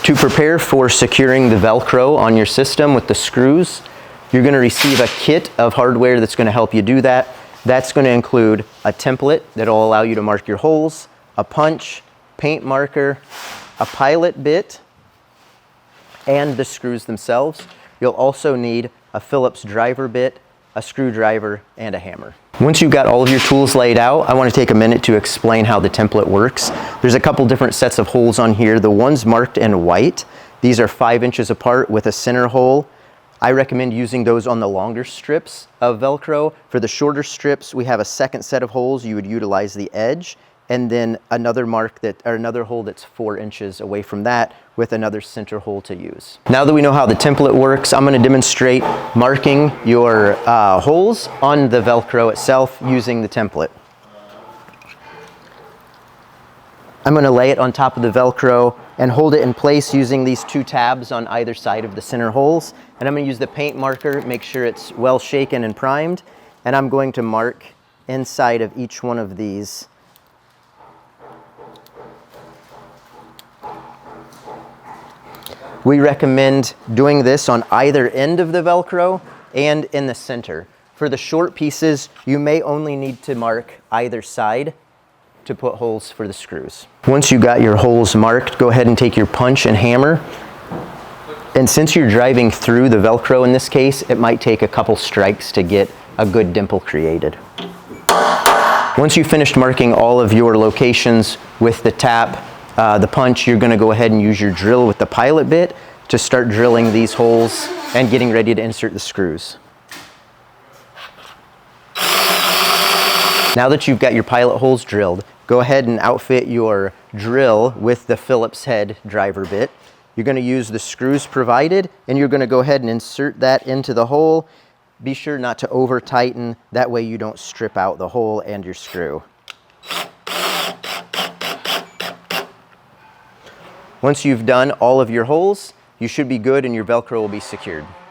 To prepare for securing the Velcro on your system with the screws, you're going to receive a kit of hardware that's going to help you do that. That's going to include a template that will allow you to mark your holes, a punch, paint marker, a pilot bit, and the screws themselves. You'll also need a Phillips driver bit, a screwdriver, and a hammer. Once you've got all of your tools laid out, I want to take a minute to explain how the template works. There's a couple different sets of holes on here. The ones marked in white, these are 5 inches apart with a center hole. I recommend using those on the longer strips of Velcro. For the shorter strips, we have a second set of holes. You would utilize the edge, and then another hole that's 4 inches away from that with another center hole to use. Now that we know how the template works, I'm going to demonstrate marking your holes on the Velcro itself using the template. I'm going to lay it on top of the Velcro and hold it in place using these 2 tabs on either side of the center holes. And I'm going to use the paint marker, make sure it's well shaken and primed, and I'm going to mark inside of each one of these. We recommend doing this on either end of the Velcro and in the center. For the short pieces, you may only need to mark either side to put holes for the screws. Once you got your holes marked, go ahead and take your punch and hammer. And since you're driving through the Velcro in this case, it might take a couple strikes to get a good dimple created. Once you've finished marking all of your locations with the tap, the punch, you're going to go ahead and use your drill with the pilot bit to start drilling these holes and getting ready to insert the screws. Now that you've got your pilot holes drilled, go ahead and outfit your drill with the Phillips head driver bit. You're going to use the screws provided, and you're going to go ahead and insert that into the hole. Be sure not to over tighten, that way you don't strip out the hole and your screw. Once you've done all of your holes, you should be good and your Velcro will be secured.